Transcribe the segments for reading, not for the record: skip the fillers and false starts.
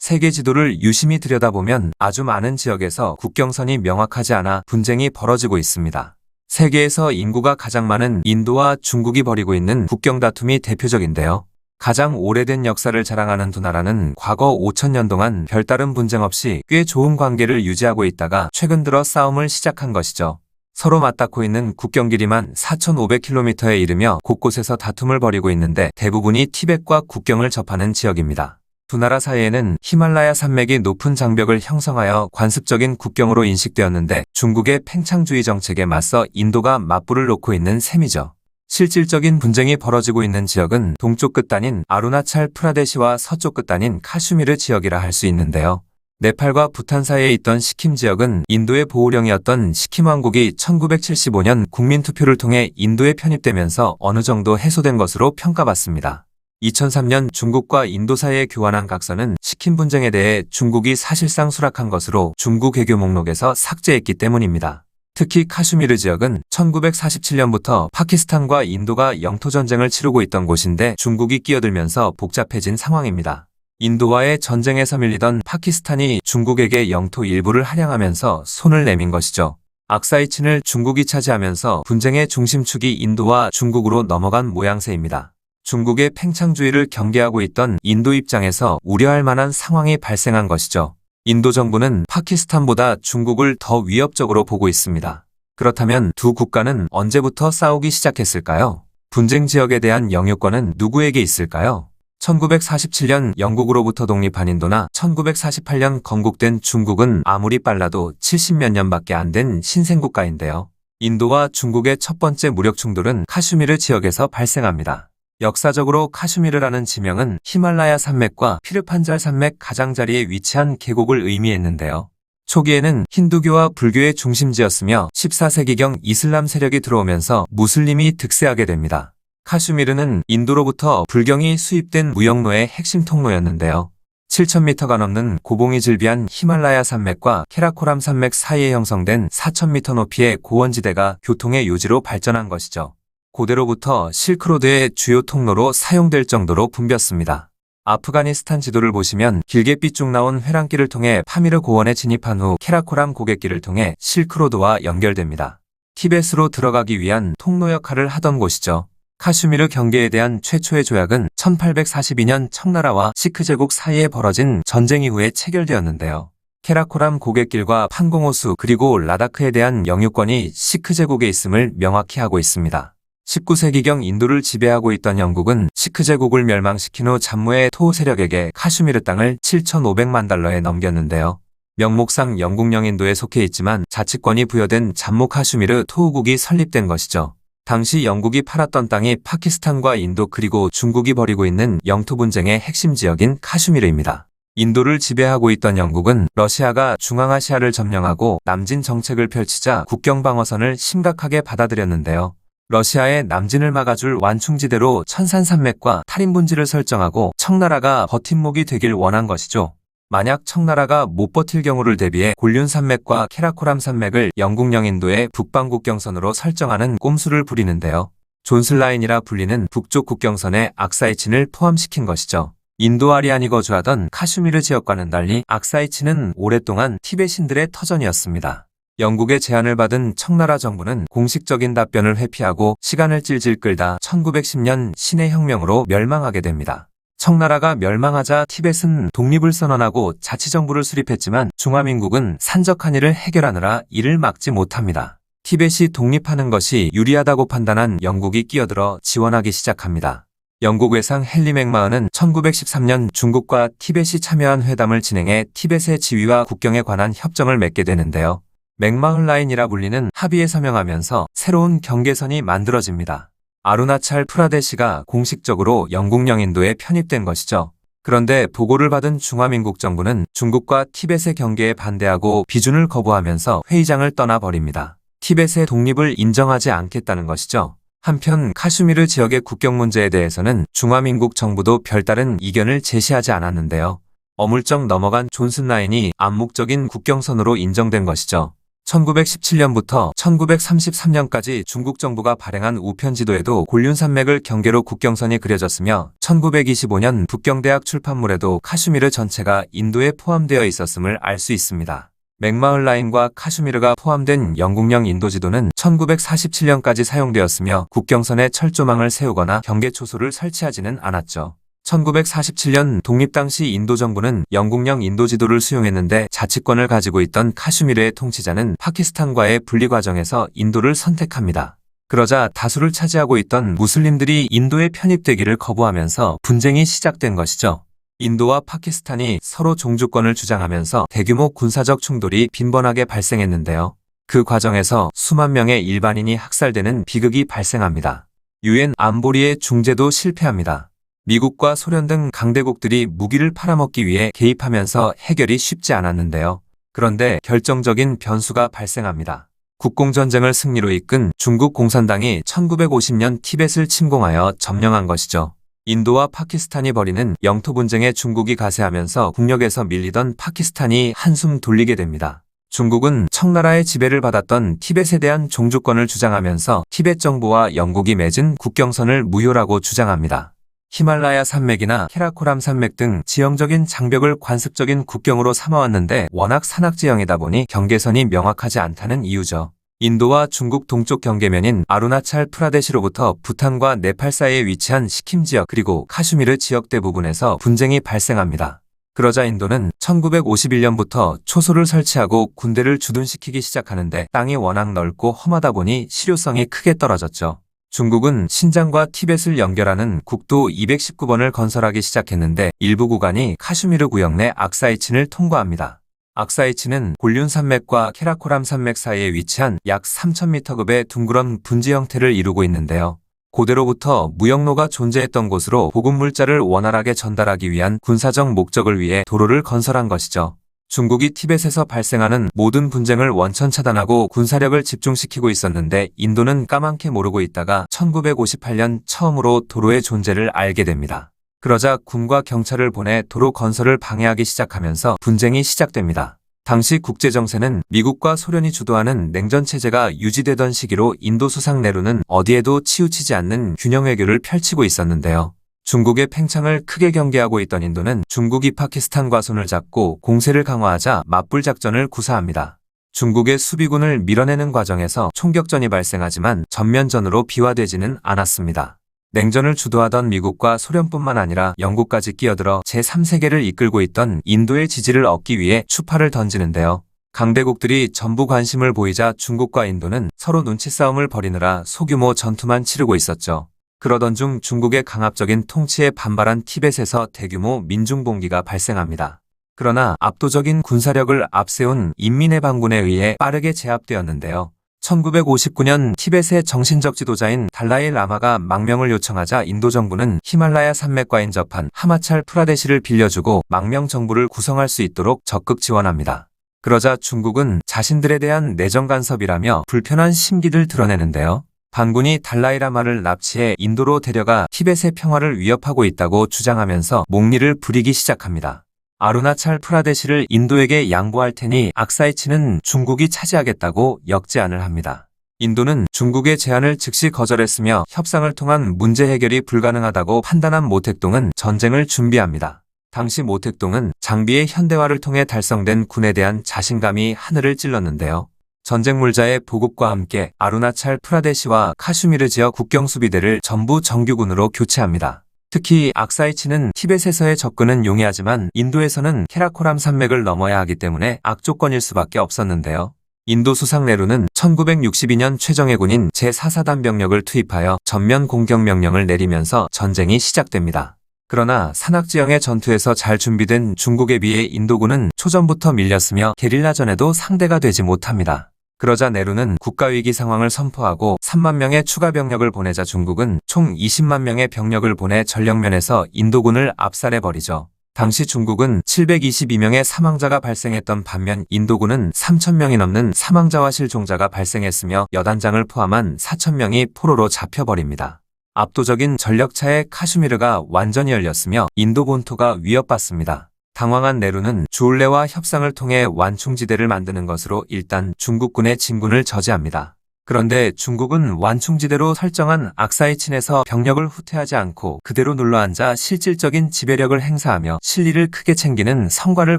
세계 지도를 유심히 들여다보면 아주 많은 지역에서 국경선이 명확하지 않아 분쟁이 벌어지고 있습니다. 세계에서 인구가 가장 많은 인도와 중국이 벌이고 있는 국경 다툼이 대표적인데요. 가장 오래된 역사를 자랑하는 두 나라는 과거 5,000년 동안 별다른 분쟁 없이 꽤 좋은 관계를 유지하고 있다가 최근 들어 싸움을 시작한 것이죠. 서로 맞닿고 있는 국경 길이만 4,500km에 이르며 곳곳에서 다툼을 벌이고 있는데 대부분이 티벳과 국경을 접하는 지역입니다. 두 나라 사이에는 히말라야 산맥이 높은 장벽을 형성하여 관습적인 국경으로 인식되었는데 중국의 팽창주의 정책에 맞서 인도가 맞불을 놓고 있는 셈이죠. 실질적인 분쟁이 벌어지고 있는 지역은 동쪽 끝단인 아루나찰 프라데시와 서쪽 끝단인 카슈미르 지역이라 할 수 있는데요. 네팔과 부탄 사이에 있던 시킴 지역은 인도의 보호령이었던 시킴 왕국이 1975년 국민투표를 통해 인도에 편입되면서 어느 정도 해소된 것으로 평가받습니다. 2003년 중국과 인도 사이에 교환한 각서는 시킴 분쟁에 대해 중국이 사실상 수락한 것으로 중국 외교 목록에서 삭제했기 때문입니다. 특히 카슈미르 지역은 1947년부터 파키스탄과 인도가 영토전쟁을 치르고 있던 곳인데 중국이 끼어들면서 복잡해진 상황입니다. 인도와의 전쟁에서 밀리던 파키스탄이 중국에게 영토 일부를 할양하면서 손을 내민 것이죠. 악사이친을 중국이 차지하면서 분쟁의 중심축이 인도와 중국으로 넘어간 모양새입니다. 중국의 팽창주의를 경계하고 있던 인도 입장에서 우려할 만한 상황이 발생한 것이죠. 인도 정부는 파키스탄보다 중국을 더 위협적으로 보고 있습니다. 그렇다면 두 국가는 언제부터 싸우기 시작했을까요? 분쟁 지역에 대한 영유권은 누구에게 있을까요? 1947년 영국으로부터 독립한 인도나 1948년 건국된 중국은 아무리 빨라도 70몇 년밖에 안 된 신생국가인데요. 인도와 중국의 첫 번째 무력 충돌은 카슈미르 지역에서 발생합니다. 역사적으로 카슈미르라는 지명은 히말라야 산맥과 피르판잘 산맥 가장자리에 위치한 계곡을 의미했는데요. 초기에는 힌두교와 불교의 중심지였으며 14세기경 이슬람 세력이 들어오면서 무슬림이 득세하게 됩니다. 카슈미르는 인도로부터 불경이 수입된 무역로의 핵심 통로였는데요. 7,000m가 넘는 고봉이 즐비한 히말라야 산맥과 케라코람 산맥 사이에 형성된 4,000m 높이의 고원지대가 교통의 요지로 발전한 것이죠. 고대로부터 실크로드의 주요 통로로 사용될 정도로 붐볐습니다. 아프가니스탄 지도를 보시면 길게 삐쭉 나온 회랑길을 통해 파미르 고원에 진입한 후 케라코람 고갯길을 통해 실크로드와 연결됩니다. 티벳으로 들어가기 위한 통로 역할을 하던 곳이죠. 카슈미르 경계에 대한 최초의 조약은 1842년 청나라와 시크 제국 사이에 벌어진 전쟁 이후에 체결되었는데요. 케라코람 고갯길과 판공호수 그리고 라다크에 대한 영유권이 시크 제국에 있음을 명확히 하고 있습니다. 19세기경 인도를 지배하고 있던 영국은 시크 제국을 멸망시킨 후 잠무의 토호 세력에게 카슈미르 땅을 7,500만 달러에 넘겼는데요. 명목상 영국령 인도에 속해 있지만 자치권이 부여된 잠무 카슈미르 토호국이 설립된 것이죠. 당시 영국이 팔았던 땅이 파키스탄과 인도 그리고 중국이 벌이고 있는 영토 분쟁의 핵심 지역인 카슈미르입니다. 인도를 지배하고 있던 영국은 러시아가 중앙아시아를 점령하고 남진 정책을 펼치자 국경 방어선을 심각하게 받아들였는데요. 러시아의 남진을 막아줄 완충지대로 천산산맥과 탈인분지를 설정하고 청나라가 버팀목이 되길 원한 것이죠. 만약 청나라가 못 버틸 경우를 대비해 곤륜산맥과 케라코람 산맥을 영국령 인도의 북방 국경선으로 설정하는 꼼수를 부리는데요. 존슬라인이라 불리는 북쪽 국경선에 악사이친을 포함시킨 것이죠. 인도 아리안이 거주하던 카슈미르 지역과는 달리 악사이친은 오랫동안 티베신들의 터전이었습니다. 영국의 제안을 받은 청나라 정부는 공식적인 답변을 회피하고 시간을 찔찔 끌다 1910년 신해 혁명으로 멸망하게 됩니다. 청나라가 멸망하자 티벳은 독립을 선언하고 자치정부를 수립했지만 중화민국은 산적한 일을 해결하느라 이를 막지 못합니다. 티벳이 독립하는 것이 유리하다고 판단한 영국이 끼어들어 지원하기 시작합니다. 영국 외상 헨리 맥마흔은 1913년 중국과 티벳이 참여한 회담을 진행해 티벳의 지위와 국경에 관한 협정을 맺게 되는데요. 맥마흔 라인이라 불리는 합의에 서명하면서 새로운 경계선이 만들어집니다. 아루나찰 프라데시가 공식적으로 영국령 인도에 편입된 것이죠. 그런데 보고를 받은 중화민국 정부는 중국과 티벳의 경계에 반대하고 비준을 거부하면서 회의장을 떠나버립니다. 티벳의 독립을 인정하지 않겠다는 것이죠. 한편 카슈미르 지역의 국경 문제에 대해서는 중화민국 정부도 별다른 이견을 제시하지 않았는데요. 어물쩍 넘어간 존슨 라인이 암묵적인 국경선으로 인정된 것이죠. 1917년부터 1933년까지 중국 정부가 발행한 우편지도에도 곤륜산맥을 경계로 국경선이 그려졌으며 1925년 북경대학 출판물에도 카슈미르 전체가 인도에 포함되어 있었음을 알 수 있습니다. 맥마을 라인과 카슈미르가 포함된 영국령 인도지도는 1947년까지 사용되었으며 국경선에 철조망을 세우거나 경계초소를 설치하지는 않았죠. 1947년 독립 당시 인도 정부는 영국령 인도지도를 수용했는데 자치권을 가지고 있던 카슈미르의 통치자는 파키스탄과의 분리 과정에서 인도를 선택합니다. 그러자 다수를 차지하고 있던 무슬림들이 인도에 편입되기를 거부하면서 분쟁이 시작된 것이죠. 인도와 파키스탄이 서로 종주권을 주장하면서 대규모 군사적 충돌이 빈번하게 발생했는데요. 그 과정에서 수만 명의 일반인이 학살되는 비극이 발생합니다. 유엔 안보리의 중재도 실패합니다. 미국과 소련 등 강대국들이 무기를 팔아먹기 위해 개입하면서 해결이 쉽지 않았는데요. 그런데 결정적인 변수가 발생합니다. 국공전쟁을 승리로 이끈 중국 공산당이 1950년 티벳을 침공하여 점령한 것이죠. 인도와 파키스탄이 벌이는 영토 분쟁에 중국이 가세하면서 국력에서 밀리던 파키스탄이 한숨 돌리게 됩니다. 중국은 청나라의 지배를 받았던 티벳에 대한 종주권을 주장하면서 티벳 정부와 영국이 맺은 국경선을 무효라고 주장합니다. 히말라야 산맥이나 케라코람 산맥 등 지형적인 장벽을 관습적인 국경으로 삼아왔는데 워낙 산악지형이다 보니 경계선이 명확하지 않다는 이유죠. 인도와 중국 동쪽 경계면인 아루나찰 프라데시로부터 부탄과 네팔 사이에 위치한 시킴 지역 그리고 카슈미르 지역 대부분에서 분쟁이 발생합니다. 그러자 인도는 1951년부터 초소를 설치하고 군대를 주둔시키기 시작하는데 땅이 워낙 넓고 험하다 보니 실효성이 크게 떨어졌죠. 중국은 신장과 티벳을 연결하는 국도 219번을 건설하기 시작했는데 일부 구간이 카슈미르 구역 내 악사이친을 통과합니다. 악사이친은 곤륜산맥과 케라코람 산맥 사이에 위치한 약 3000m급의 둥그런 분지 형태를 이루고 있는데요. 고대로부터 무역로가 존재했던 곳으로 보급물자를 원활하게 전달하기 위한 군사적 목적을 위해 도로를 건설한 것이죠. 중국이 티벳에서 발생하는 모든 분쟁을 원천 차단하고 군사력을 집중시키고 있었는데 인도는 까맣게 모르고 있다가 1958년 처음으로 도로의 존재를 알게 됩니다. 그러자 군과 경찰을 보내 도로 건설을 방해하기 시작하면서 분쟁이 시작됩니다. 당시 국제정세는 미국과 소련이 주도하는 냉전체제가 유지되던 시기로 인도 수상 네루는 어디에도 치우치지 않는 균형 외교를 펼치고 있었는데요. 중국의 팽창을 크게 경계하고 있던 인도는 중국이 파키스탄과 손을 잡고 공세를 강화하자 맞불 작전을 구사합니다. 중국의 수비군을 밀어내는 과정에서 총격전이 발생하지만 전면전으로 비화되지는 않았습니다. 냉전을 주도하던 미국과 소련뿐만 아니라 영국까지 끼어들어 제3세계를 이끌고 있던 인도의 지지를 얻기 위해 추파를 던지는데요. 강대국들이 전부 관심을 보이자 중국과 인도는 서로 눈치 싸움을 벌이느라 소규모 전투만 치르고 있었죠. 그러던 중 중국의 강압적인 통치에 반발한 티벳에서 대규모 민중봉기가 발생합니다. 그러나 압도적인 군사력을 앞세운 인민의 반군에 의해 빠르게 제압되었는데요. 1959년 티벳의 정신적 지도자인 달라이 라마가 망명을 요청하자 인도 정부는 히말라야 산맥과 인접한 하마찰 프라데시를 빌려주고 망명 정부를 구성할 수 있도록 적극 지원합니다. 그러자 중국은 자신들에 대한 내정 간섭이라며 불편한 심기를 드러내는데요. 반군이 달라이 라마를 납치해 인도로 데려가 티벳의 평화를 위협하고 있다고 주장하면서 목리를 부리기 시작합니다. 아루나찰 프라데시를 인도에게 양보할 테니 악사이치는 중국이 차지하겠다고 역제안을 합니다. 인도는 중국의 제안을 즉시 거절했으며 협상을 통한 문제 해결이 불가능하다고 판단한 모택동은 전쟁을 준비합니다. 당시 모택동은 장비의 현대화를 통해 달성된 군에 대한 자신감이 하늘을 찔렀는데요. 전쟁 물자의 보급과 함께 아루나찰 프라데시와 카슈미르 지역 국경 수비대를 전부 정규군으로 교체합니다. 특히 악사이치는 티벳에서의 접근은 용이하지만 인도에서는 케라코람 산맥을 넘어야 하기 때문에 악조건일 수밖에 없었는데요. 인도 수상 네루는 1962년 최정예군인 제4사단 병력을 투입하여 전면 공격 명령을 내리면서 전쟁이 시작됩니다. 그러나 산악지형의 전투에서 잘 준비된 중국에 비해 인도군은 초전부터 밀렸으며 게릴라전에도 상대가 되지 못합니다. 그러자 네루는 국가위기 상황을 선포하고 3만 명의 추가 병력을 보내자 중국은 총 20만 명의 병력을 보내 전력면에서 인도군을 압살해버리죠. 당시 중국은 722명의 사망자가 발생했던 반면 인도군은 3,000명이 넘는 사망자와 실종자가 발생했으며 여단장을 포함한 4,000명이 포로로 잡혀버립니다. 압도적인 전력차에 카슈미르가 완전히 열렸으며 인도 본토가 위협받습니다. 당황한 네루는 주울레와 협상을 통해 완충지대를 만드는 것으로 일단 중국군의 진군을 저지합니다. 그런데 중국은 완충지대로 설정한 악사이친에서 병력을 후퇴하지 않고 그대로 눌러앉아 실질적인 지배력을 행사하며 실리를 크게 챙기는 성과를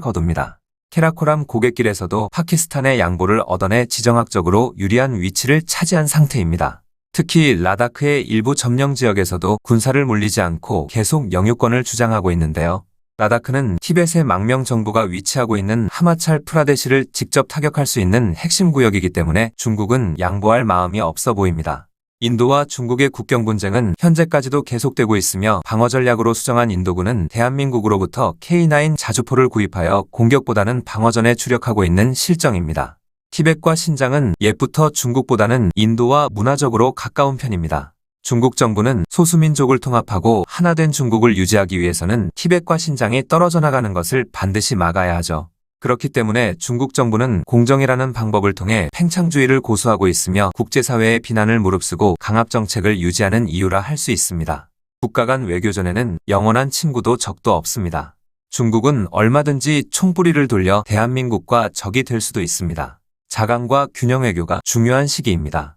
거둡니다. 케라코람 고갯길에서도 파키스탄의 양보를 얻어내 지정학적으로 유리한 위치를 차지한 상태입니다. 특히 라다크의 일부 점령 지역에서도 군사를 물리지 않고 계속 영유권을 주장하고 있는데요. 라다크는 티벳의 망명 정부가 위치하고 있는 하마찰 프라데시를 직접 타격할 수 있는 핵심 구역이기 때문에 중국은 양보할 마음이 없어 보입니다. 인도와 중국의 국경 분쟁은 현재까지도 계속되고 있으며 방어 전략으로 수정한 인도군은 대한민국으로부터 K9 자주포를 구입하여 공격보다는 방어전에 주력하고 있는 실정입니다. 티벳과 신장은 옛부터 중국보다는 인도와 문화적으로 가까운 편입니다. 중국 정부는 소수민족을 통합하고 하나된 중국을 유지하기 위해서는 티벳과 신장이 떨어져 나가는 것을 반드시 막아야 하죠. 그렇기 때문에 중국 정부는 공정이라는 방법을 통해 팽창주의를 고수하고 있으며 국제사회의 비난을 무릅쓰고 강압정책을 유지하는 이유라 할 수 있습니다. 국가 간 외교전에는 영원한 친구도 적도 없습니다. 중국은 얼마든지 총뿌리를 돌려 대한민국과 적이 될 수도 있습니다. 자강과 균형 외교가 중요한 시기입니다.